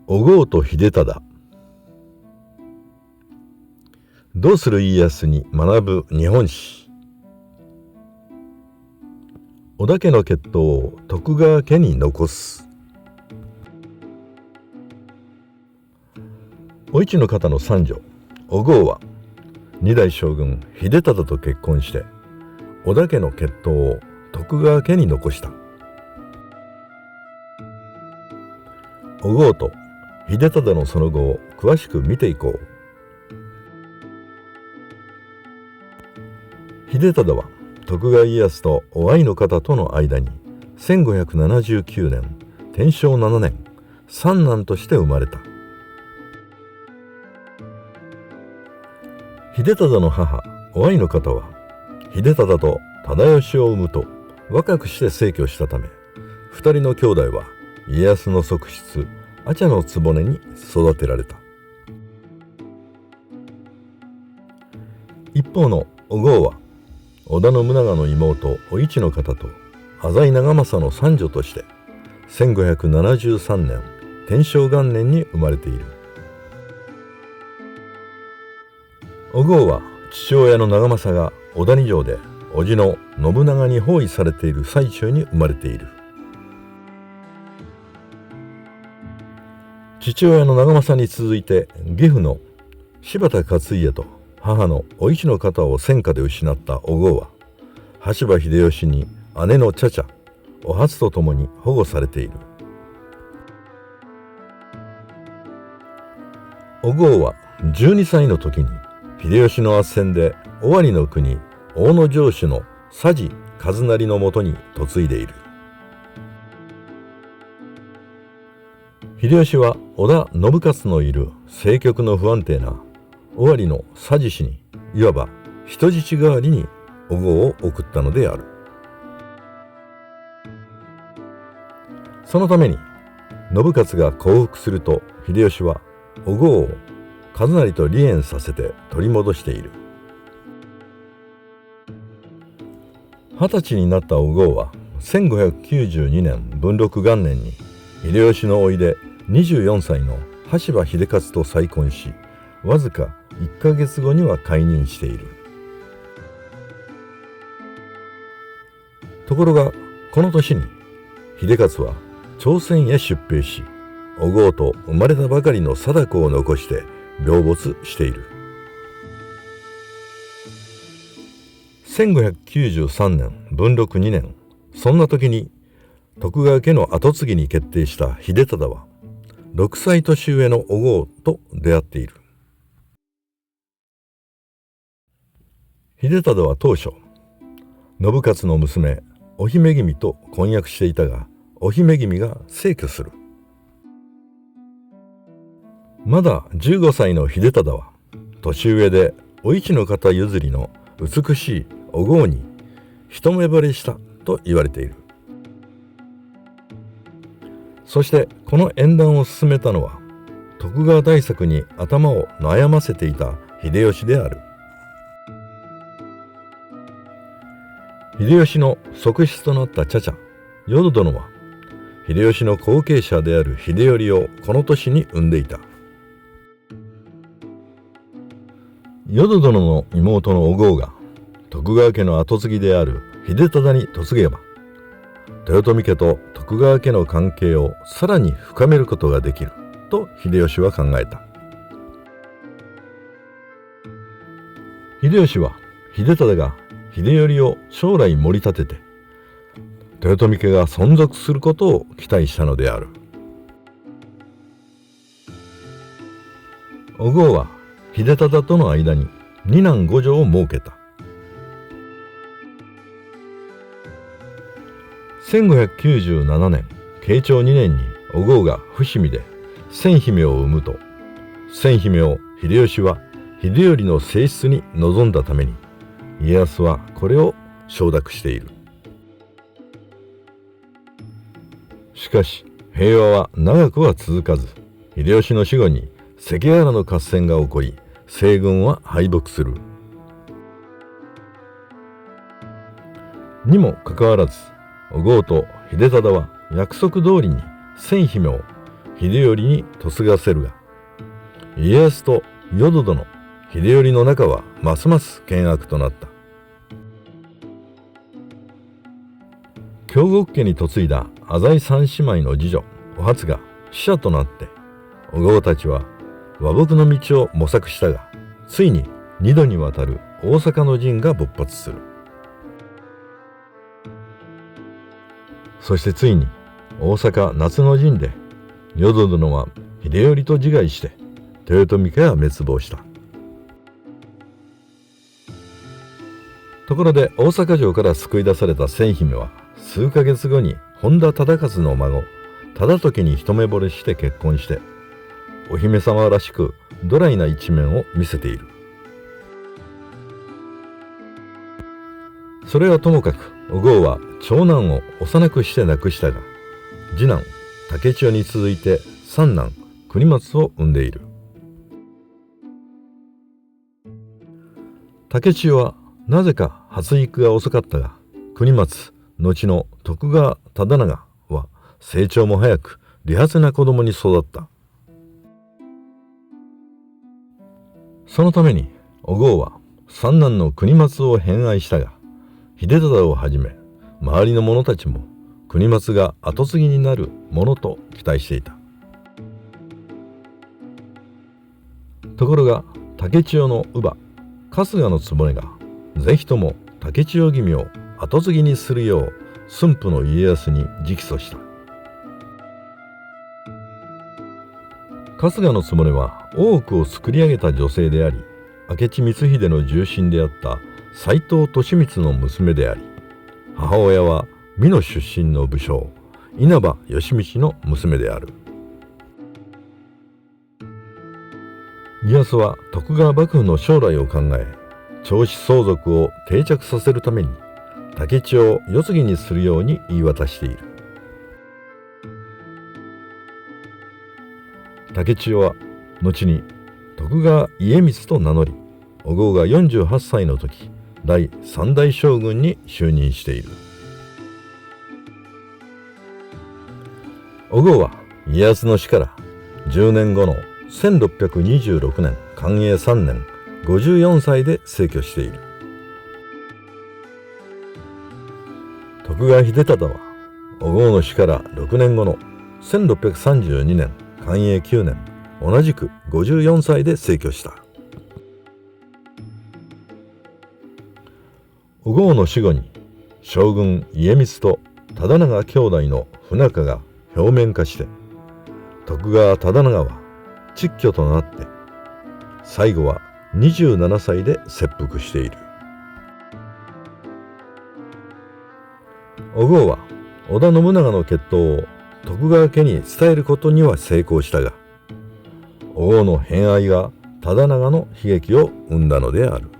お郷と秀忠。どうする家康に学ぶ日本史。織田家の血統を徳川家に残す。お市の方の三女お郷は二代将軍秀忠と結婚して織田家の血統を徳川家に残した。お郷と秀忠のその後を詳しく見ていこう。秀忠は徳川家康と於愛の方との間に1579年天正7年三男として生まれた。秀忠の母於愛の方は秀忠と忠義を産むと若くして逝去したため、二人の兄弟は家康の側室阿茶局に育てられた。一方のお郷は織田信長の妹お市の方と浅井長政の三女として1573年天正元年に生まれている。お郷は父親の長政が小谷城で叔父の信長に包囲されている最中に生まれている。父親の長政に続いて義父の柴田勝家と母のお市の方を戦火で失ったお郷は羽柴秀吉に姉の茶々お初と共に保護されている。お郷は12歳の時に秀吉の圧戦で尾張の国大野城主の佐治和成のもとに嫁いでいる。秀吉は織田信雄のいる政局の不安定な尾張の佐治氏にいわば人質代わりにお郷を送ったのである。そのために信雄が降伏すると秀吉はお郷を和成と離縁させて取り戻している。20歳になったお郷は1592年文禄元年に秀吉の甥で24歳の羽柴秀勝と再婚し、わずか1ヶ月後には解任している。ところがこの年に秀勝は朝鮮へ出兵し、お郷と生まれたばかりの貞子を残して病没している。1593年文禄2年、そんな時に徳川家の跡継ぎに決定した秀忠は6歳年上のお郷と出会っている。秀忠は当初信雄の娘お姫君と婚約していたが、お姫君が逝去する。まだ15歳の秀忠は年上でお市の方譲りの美しいお郷に一目惚れしたと言われている。そしてこの縁談を進めたのは徳川大作に頭を悩ませていた秀吉である。秀吉の側室となった茶々淀殿は秀吉の後継者である秀頼をこの年に産んでいた。淀殿の妹のお郷が徳川家の跡継ぎである秀忠に嫁げば、豊臣家と徳川家の関係をさらに深めることができると秀吉は考えた。秀吉は秀忠が秀頼を将来盛り立てて豊臣家が存続することを期待したのである。お郷は秀忠との間に2男5女を設けた。1597年慶長2年にお郷が伏見で千姫を産むと、千姫を秀吉は秀頼の正室に望んだために家康はこれを承諾している。しかし平和は長くは続かず、秀吉の死後に関ヶ原の合戦が起こり、西軍は敗北する。にもかかわらずお郷と秀忠は約束通りに千姫を秀頼に嫁がせるが、家康と淀殿秀頼の仲はますます険悪となった。京極家に嫁いだ浅井三姉妹の次女お初が使者となって、お郷たちは和睦の道を模索したが、ついに2度にわたる大阪の陣が勃発する。そしてついに大阪夏の陣で淀殿は秀頼と自害して豊臣家は滅亡した。ところで大阪城から救い出された千姫は数ヶ月後に本田忠勝の孫忠時に一目惚れして結婚して、お姫様らしくドライな一面を見せている。それはともかくお郷は長男を幼くして亡くしたが、次男竹千代に続いて三男国松を産んでいる。竹千代はなぜか発育が遅かったが、国松後の徳川忠長は成長も早く利発な子供に育った。そのためにお郷は三男の国松を偏愛したが、秀忠をはじめ周りの者たちも国松が跡継ぎになるものと期待していた。ところが竹千代の乳母春日局がぜひとも竹千代君を跡継ぎにするよう駿府の家康に直訴した。春日局は大奥を作り上げた女性であり、明智光秀の重臣であった斎藤利光の娘であり、母親は美濃出身の武将稲葉義道の娘である。家康は徳川幕府の将来を考え、長子相続を定着させるために竹千代を世継ぎにするように言い渡している。竹千代は後に徳川家光と名乗り、お郷が48歳の時第三代将軍に就任している。お郷は家康の死から10年後の1626年寛永3年54歳で逝去している。徳川秀忠はお郷の死から6年後の1632年寛永9年同じく54歳で逝去した。お郷の死後に将軍家光と忠長兄弟の不仲が表面化して、徳川忠長は蟄居となって最後は27歳で切腹している。お郷は織田信長の血統を徳川家に伝えることには成功したが、お郷の偏愛が忠長の悲劇を生んだのである。